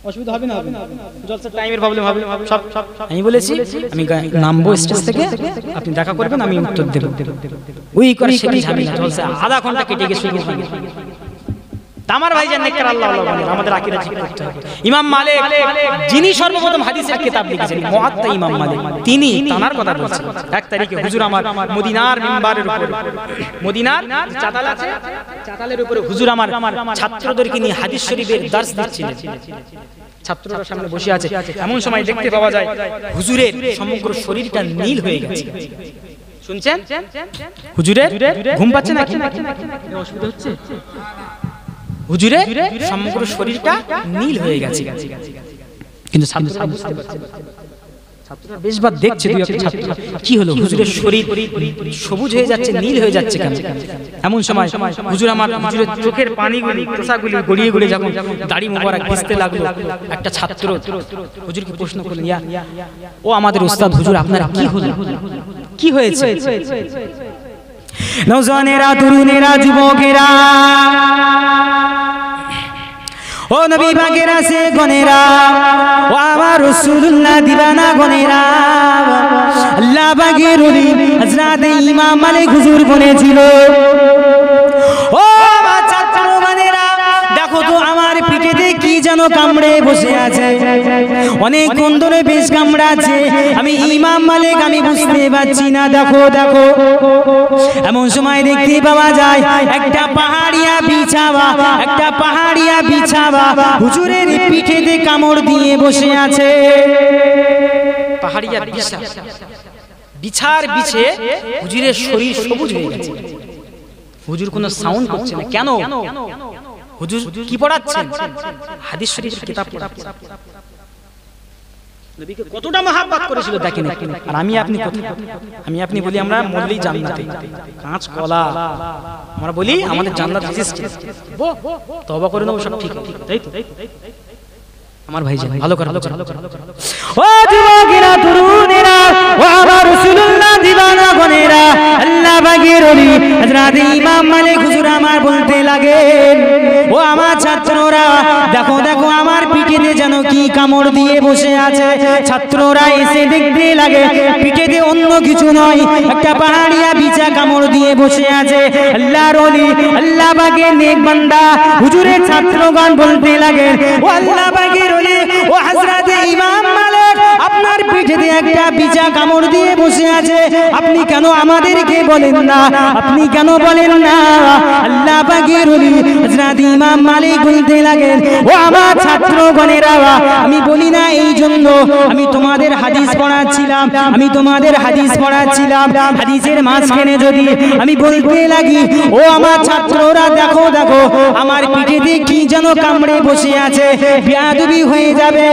অসুবিধা হবে না? হবে না, জলসার টাইমের প্রবলেম হবে সব। আমি বলেছি আমি নামবো স্টেজ থেকে, আপনি দেখা করবেন, আমি উত্তর দেব। ওই করে সেটি ঝামেলা জলসা আধা ঘন্টা কেটে গেছে। তামার ভাইজান নেককার আল্লাহ আল্লাহ বলেন, আমাদের আকীদা ঠিক করতে হবে। ইমাম মালিক যিনি সর্বপ্রথম হাদিসের কিতাব লিখেছেন, মুআত্তা ইমাম মালিক, তিনি তানার কথা বলছেন। এক তারিখে হুজুর আমার মদিনার মিম্বারের উপরে, মদিনার চাতাল আছে, চাতালের উপরে হুজুর আমার ছাত্রদেরকে নিয়ে হাদিস শরীফের দার্স দিচ্ছিলেন। ছাত্ররা সামনে বসে আছে, এমন সময় দেখতে পাওয়া যায় হুজুরের সমগ্র শরীরটা নীল হয়ে গেছে। শুনছেন? হুজুরের ঘুম পাচ্ছে নাকি? অসুবিধা হচ্ছে? হুজুরের সমগ্র শরীরটা নীল হয়ে গেছে, কিন্তু ছাত্ররা বুঝতে পারছে না। ছাত্ররা বেশবার দেখছে, দুই একটা ছাত্র কি হলো, হুজুরের শরীর সবুজ হয়ে যাচ্ছে, নীল হয়ে যাচ্ছে কেন? এমন সময় হুজুর আমার, হুজুরের চোখের পানিগুলি, কোষাগুলি গড়িয়ে গড়িয়ে যখন দাড়ি মোবারক ভিজতে লাগলো, একটা ছাত্র হুজুরকে প্রশ্ন করলেন, ও আমাদের উস্তাদ হুজুর, আপনার কি হলো, কি হয়েছে? নওজওয়ানেরা, তরুণেরা, যুবকেরা, ও নবী পাকেরা সে গনেরা, ও আমার রাসূলুল্লাহ দিবানা গনেরা, আল্লাহ পাকের ওলি হযরত ইমাম মালিক হুজুর বলেছিল, ও আমার ছাত্র গনেরা, দেখো তো আমার পিঠেতে কি যেন কামড়ে বসে আছে, অনেকক্ষণ ধরে বেশ কামড়াচ্ছে, আমি ইমাম মালিক আমি বুঝতে পারছি না, দেখো দেখো। এমন সময় দেখতে পাওয়া যায় একটা পাহাড়িয়া বিছাওয়া, একটা পাহাড়িয়া বিছাওয়া হুজুরের পিঠেতে কামড় দিয়ে বসে আছে। পাহাড়িয়া বিছা, বিছার বিছে হুজুরের শরীর সবুজ হয়ে গেছে। হুজুর কোনো সাউন্ড করছে না, কেন? হুজুর কি পড়াচ্ছেন? হাদিস শরীফের কিতাব পড়াচ্ছেন। নবীকে কতটা মহব্বত করেছিল দেখেন। আর আমি আপনি কোথায়? আমি আপনি বলি আমরা মরলেই জান্নাতে, কাঁচ কলা আমরা বলি আমাদের জান্নাত রেজিস্ট্রি, তওবা করে নেব, সব ঠিক তাই তো? আমার ভাইজান ভালো করে, ও যুবকেরা, তরুণেরা, ও আমার রাসূলুল্লাহ দিবানা গনেরা, আল্লাহ পাকের ওলি হযরত ইমাম মালিক হুজুর আমার বলতে লাগেন, ও আমার ছাত্ররা, দেখো দেখো আমার পিঠেতে যেন কি কামড় দিয়ে বসে আছে। ছাত্ররা এসে দেখতে লাগে পিঠেতে অন্য কিছু নয়, একটা পাহাড়িয়া বিছা কামড় দিয়ে বসে আছে। আল্লাহর ওলি, আল্লাহ পাকের নেক বান্দা হুজুরের ছাত্রগণ বলতে লাগেন, ও আল্লাহ পাকের ওলি, ও হযরত ইমাম মালিক, আপনার পিঠেতে একটা বিছা কামড় দিয়ে বসে আছে, আপনি কেন আমাদেরকে বলেন না? আপনি কেন বলেন না? আল্লাহ পাকের ওলি হযরত ইমাম মালিক বলতে লাগেন, ও আমার ছাত্রগণেরা, আমি বলি না এই জন্য, আমি তোমাদের হাদিস পড়াচ্ছিলাম, আমি তোমাদের হাদিস পড়াচ্ছিলাম, হাদিসের মাঝখানে যদি আমি বলতে লাগি, ও আমার ছাত্ররা দেখো দেখো আমার পিঠেতে কি যেন কামড়ে বসে আছে, বেয়াদবি হয়ে যাবে।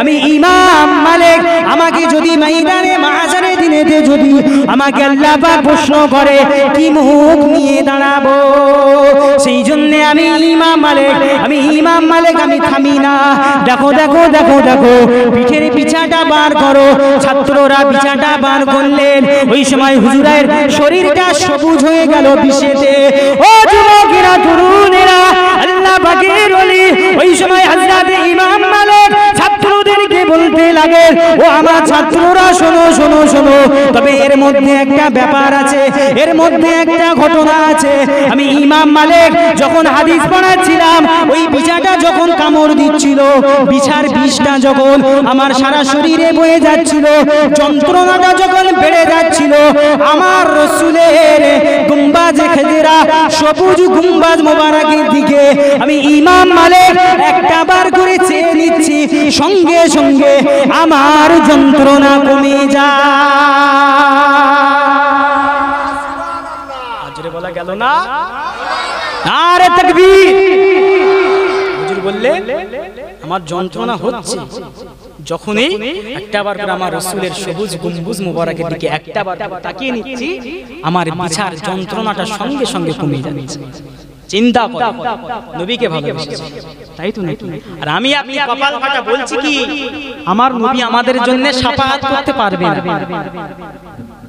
আমি ইমাম মালিক, আমাকে যদি ময়দানে মাহশারে দিনেতে যদি আমাকে আল্লাহ পাক প্রশ্ন করে, কি মুখ নিয়ে দাঁড়াবো? সেই জন্য আমি ইমাম মালিক, আমি ইমাম মালিক, আমি থামি না। দেখো দেখো দেখো দেখো পিঠের বিছাটা বার করো। ছাত্ররা বিছাটা বার করলেন, ওই সময় হুজুরের শরীরটা সবুজ হয়ে গেল বিষেতে। ও যুবকেরা, তরুণেরা, আল্লাহ পাকের ওলি ওই সময় হযরত ইমাম মালিক ছাত্রদেরকে বলতে লাগে, ও আমার ছাত্ররা শোনো শোনো শোনো, তবে এর মধ্যে একটা ব্যাপার আছে, এর মধ্যে একটা ঘটনা আছে। আমি ইমাম মালিক যখন হাদিস পড়াচ্ছিলাম, কামড় দিচ্ছিল, বিছার বিষটা যখন আমার সারা শরীরে বয়ে যাচ্ছিল, যন্ত্রণাটা যখন বেড়ে যাচ্ছিল, আমার রাসূলের গুম্বাজে খেজরা সবুজ গুম্বাজ মোবারকের দিকে আমি ইমাম মালিক একটা বার করে চেয়ে নিচ্ছি, সঙ্গে সঙ্গে আমার যন্ত্রণা কমে যায়। আজরে বলা গেল না, নারে তাকবীর। হুজুর বললেন আমার যন্ত্রণা হচ্ছে, যখনই একটা বার করে আমার রাসূলের সবুজ গম্বুজ মোবারকের দিকে একটা বার তাকিয়ে নিচ্ছি, আমার বিছার যন্ত্রণাটা সঙ্গে সঙ্গে কমে যাচ্ছে। চিন্তা করো, নবীকে ভালোবাসি, তাই তো নাকি? আর আমি আপনি কপাল ফাটা বলছি কি আমার নবী আমাদের জন্য শাফাআত করতে পারবে না।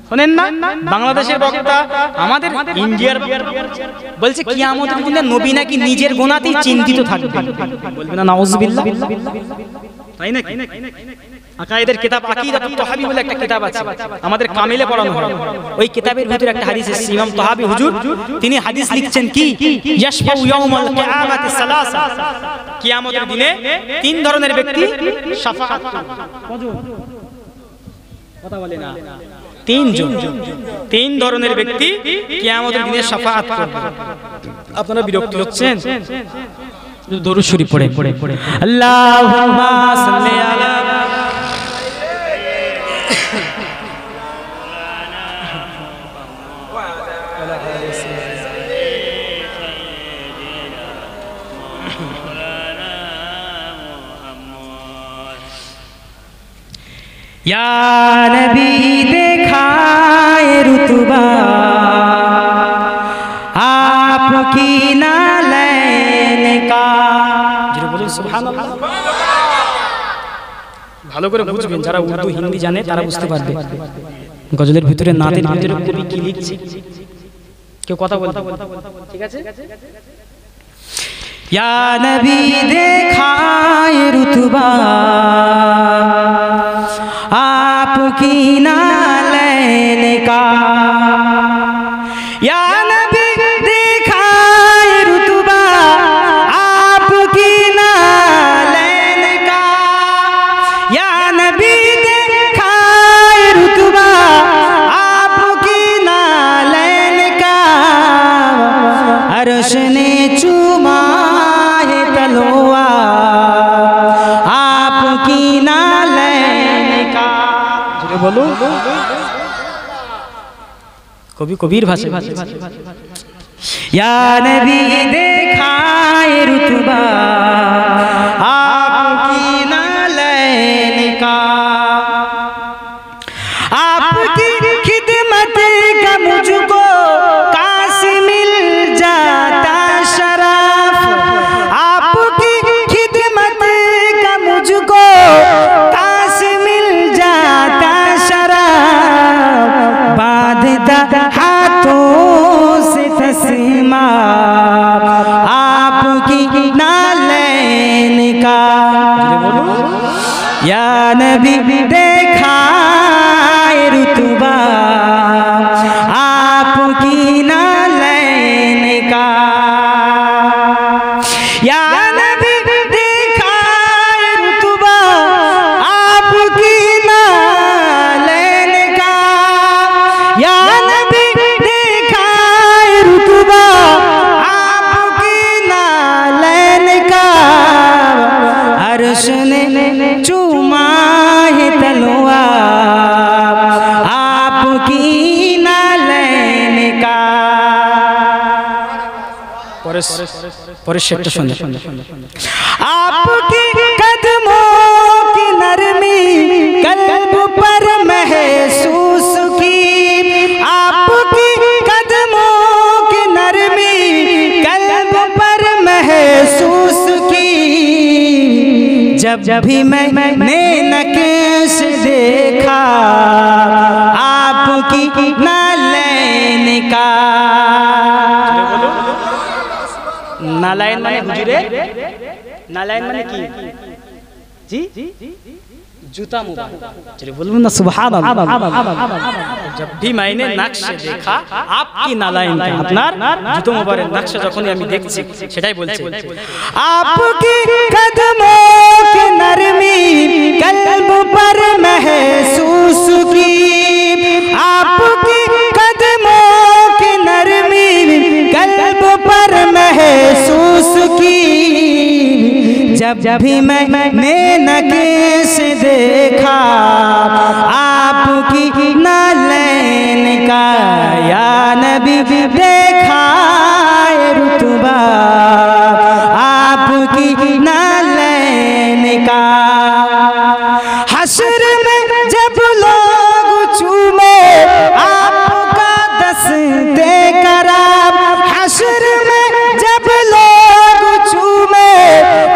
শুনেন না, বাংলাদেশের বক্তা আমাদের ইন্ডিয়ার বলছে কিয়ামতের দিনে নবী নাকি নিজের গুনাহতেই চিন্তিত থাকবে, বলবে না নাউজুবিল্লাহ, তাই নাকি? আকায়েদের কিতাব আকীদাতুত তাহাবী বলে একটা কিতাব আছে, আমাদের কামিলে পড়ানো হয়। ওই কিতাবের ভিতরে একটা হাদিস আছে, ইমাম তাহাবী হুজুর তিনি হাদিস লিখছেন কি ইয়াশফাউ ইয়াউমাল কিয়ামাতি সালাসা, কিয়ামতের দিনে তিন ধরনের ব্যক্তি শাফাআত করবে। কথা বলে না, তিন ধরনের ব্যক্তি কিয়ামতের দিনে শাফাআত করবে। আপনারা বিরক্ত হচ্ছেন? দরুদ শরীফ পড়ে আল্লাহুম্মা সাল্লি আলা या नबी देखाए रुतबा आपकी नालैन का। जिन्हें बोलूं सुबहानाल्लाह। ভালো করে বুঝবেন, যারা উর্দু হিন্দি জানে তারা বুঝতে পারবে গজলের ভিতরে নাতের ভিতরে কবি কি লিখছে। কেউ কথা বলতে, ঠিক আছে? या नबी देखाए रुतबा आपकी नालैन का, या नबी देखाए रुतबा आपकी नालैन का, या नबी देखाए रुतबा आपकी नालैन का, अर्श ने चूमा है तलवा आपकी नालैन का। बोलो कभी कबीर भाषा, या नबी देखाए रुतबा आपकी नालैन का, आपकी खिदमत का मुझको काश मिल जाता शराफ, आपकी खिदमत का मुझको काश मिल जाता शराफ, बांधता हाथों से तस्मा आपकी नालैन का। या नबी देखाए रुतबा आपकी नालैन का, या नबी देखाए रुतबा आपकी नालैन का, या नबी देखाए रुतबा आपकी नालैन का, अर्श ने चूमा है तलवा आपकी नालैन का। পরের শেরটা শুনে, आपकी कदमों की नरमी कल्ब पर महसूस की, आपकी कदमों की नरमी कल्ब पर महसूस की, जब भी मैंने नक्श देखा आपकी नालैन का। नालायन মানে হুজুরে, নালায়ন মানে কি? জি जूता मुबारक, चलिए बोलूं ना सुभान अल्लाह। जब भी मैंने नक्शे देखा आपकी नालायन का, আপনার জুতো মুবারক নকশা যখনই আমি দেখছি সেটাই বলছি, आपकी कदमों की नरमी कल्ब पर महसूस की, आपकी कदमों की नरमी कल्ब पर महसूस की। जब भी मैंने नके से देखा आपकी नालैन का, या नबी देखा रुतबा आपकी नालैन का। हश्र में जब लोग चूमे आपका दस्ते कराम, हश्र में जब लोग चूमे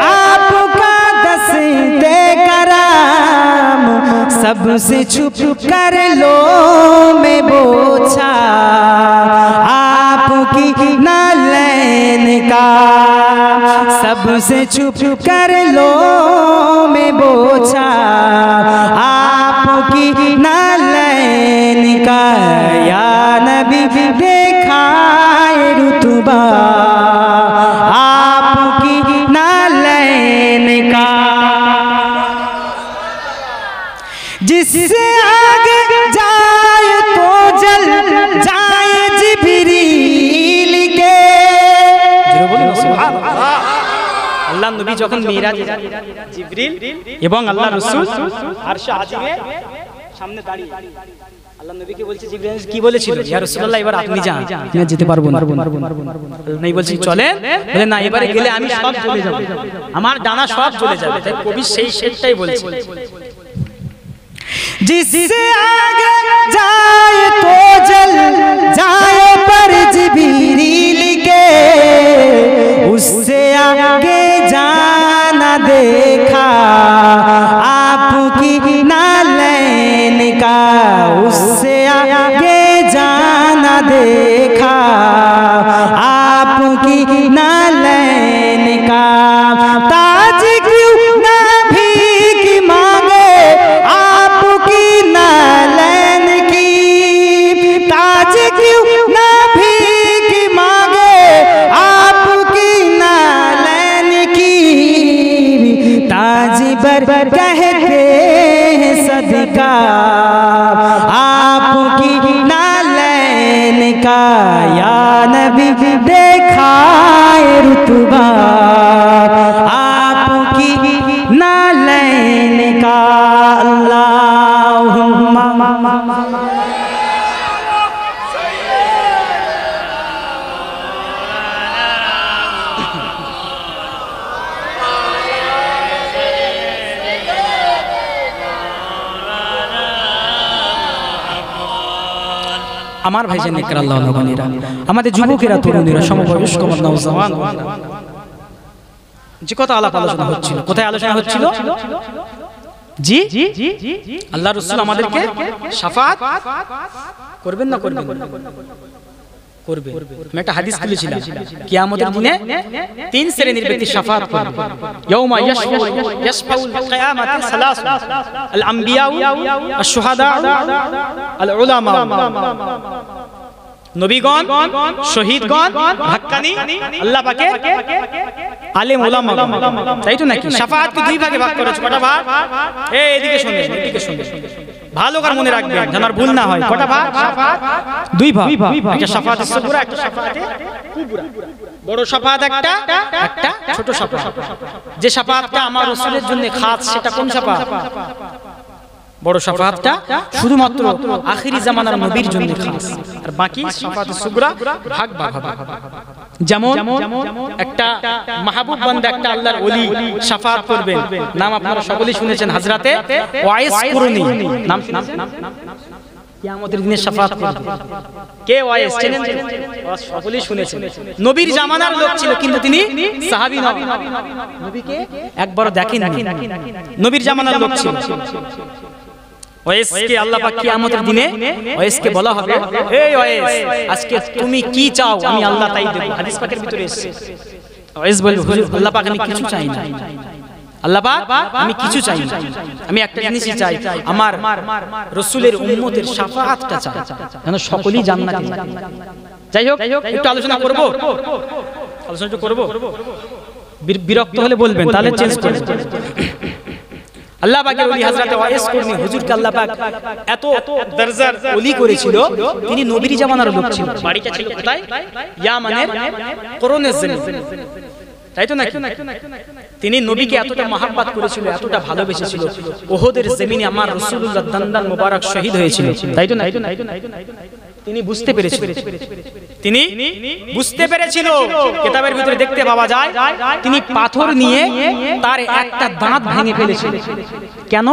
आपका दस्ते कराम, सबसे छुप कर लो में बोछा आपकी नालैन का, सबसे छुप कर लो में बोछा आपकी नालैन का। या नबी देखा रुतबा आपकी नालैन का। जिससे आगे जाए तो जल जाए जिब्रील के। আল্লাহ নবী যখন মিরাজে জিবরিল এবং আল্লাহ রাসূল আরশে আজিমে সামনে দাঁড়িয়ে, আল্লাহ নবীকে বলছে জিবরিল কি বলেছিল, ইয়া রাসূলুল্লাহ এবার আপনি যান, আমি যেতে পারবো না। নবী বলছে চলেন, বলে না এবারে গেলে আমি সব চলে যাব, আমার ডানা সব চলে যাবে। তাই কবি সেই সেটাই বলছে, जिससे आगे जाए तो जल जाए पर जिब्रील के, उससे आगे जाना देखा आपकी नालैन का, उससे आगे जाना देखा आपकी नालैन का। ताज क्यों ना भीख मांगे आपकी नालैन की, ताज क्यों ना भीख मांगे आपकी नालैन की। ताज बर कहते हैं सदका आपकी नालैन का। या नबी देखा रुतबा आपकी नालैन का। अल्लाहुम्मा আমার ভাইজান নেকর আল্লাহর নবীরা, আমাদের যুবকেরা, তরুণীরা, সমবয়স্ক নওজওয়ান, যে কথা আলাপ আলোচনা হচ্ছিল, কোথায় আলোচনা হচ্ছিল? জি আল্লাহ রাসূল আমাদেরকে শাফাত করবেন না করবেন? করবে। আমি একটা হাদিস তুলেছিলাম, কিয়ামতের দিনে তিন শ্রেণীর ব্যক্তি শাফাত করবে। ইয়াউমা ইয়াশফাউল কিয়ামাতি সালাস, আল আম্বিয়া, আশ শুহাদা, আল উলামা। নবীগণ, শহীদগণ, হাক্কানি, আল্লাহ পাকের আলেম উলামা, তাই তো নাকি? শাফাআতকে দুই ভাগে ভাগ করেছে। কটা ভাগ? এই এদিকে শুনেন, এদিকে শুনেন, ভালো করে মনে রাখবেন যেন আর ভুল না হয়। কটা ভাগ? শাফাআত দুই ভাগ, একটা শাফাআতে সুগরা, একটা শাফাআতে কুবরা। বড় শাফাআত একটা, একটা ছোট শাফাআত। যে শাফাআতটা আমার রাসূলের জন্য খাস, সেটা কোন শাফাআত? বড় শাফাআতটা শুধুমাত্র আখিরি জামানার নবীর জন্য খাস, আর বাকি শাফাআতে সুগরা ভাগ ভাগ ভাগ। যেমন একটা মাহবুব বান্দা, একটা আল্লাহর ওলি শাফাআত করবেন, নাম আপনারা সকলেই শুনেছেন, হযরতে ওয়াইস কুরনি। নাম কিয়ামতের দিনে শাফাআত করবে। কে ওয়াইস? চেনেন? সকলেই শুনেছেন। নবীর জামানার লোক ছিল, কিন্তু তিনি সাহাবী নন, নবীকে একবারও দেখেননি, নবীর জামানার লোক ছিল। ওয়াইসকে আল্লাহ পাক কিয়ামতের দিনে ওয়াইসকে বলা হবে, হে ওয়াইস, আজকে তুমি কি চাও আমি আল্লাহ তাই দেব। হাদিস পাকের ভিতরে এসেছে। ওয়াইস বলবে, হুজুর আল্লাহ পাক আমি কিছু চাই না, আল্লাহ পাক আমি কিছু চাই না, আমি একটা জিনিসই চাই, আমার রাসূলের উম্মতের শাফাআতটা চাই, যেন সকলেই জান্নাতে যায়। যাই হোক, একটু আলোচনা করব, আলোচনা একটু করব, বিরক্ত হলে বলবেন, তাহলে চেঞ্জ করে আল্লাহ পাকের ওলি হযরত ওয়াইস করনি হুজুরকে আল্লাহ পাক এত দরজার ওলি করেছিল, তিনি নবীর জামানার লোক ছিল, বাড়িটা ছিল কোথায়? ইয়ামানের করনের জমিন, তাই তো নাকি? তিনি নবীকে এতটা মহব্বত করেছিল, এতটা ভালোবেসেছিল, উহুদের জমিনে আমার রাসূলুল্লাহ দান্দান মোবারক শহীদ হয়েছিল, তাই তো নাকি? তিনি বুঝতে পেরেছিলেন, তিনি বুঝতে পেরেছিল, কিতাবের ভিতরে দেখতে পাওয়া যায় তিনি পাথর নিয়ে তার একটা দাঁত ভেঙে ফেলেছিলেন। কেন?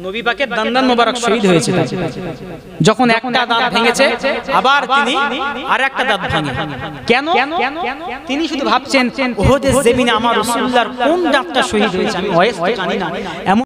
নবী পাকের দান্দান মোবারক শহীদ হয়েছে, যখন একটা দাঁত ভেঙেছে আবার তিনি আরেকটা দাঁত ভাঙে। কেন? তিনি শুধু ভাবছেন উহুদের জমিনে আমার রাসূলুল্লাহর কোন দাঁতটা শহীদ হয়েছে, আমি ওয়াইস জানি না। এমন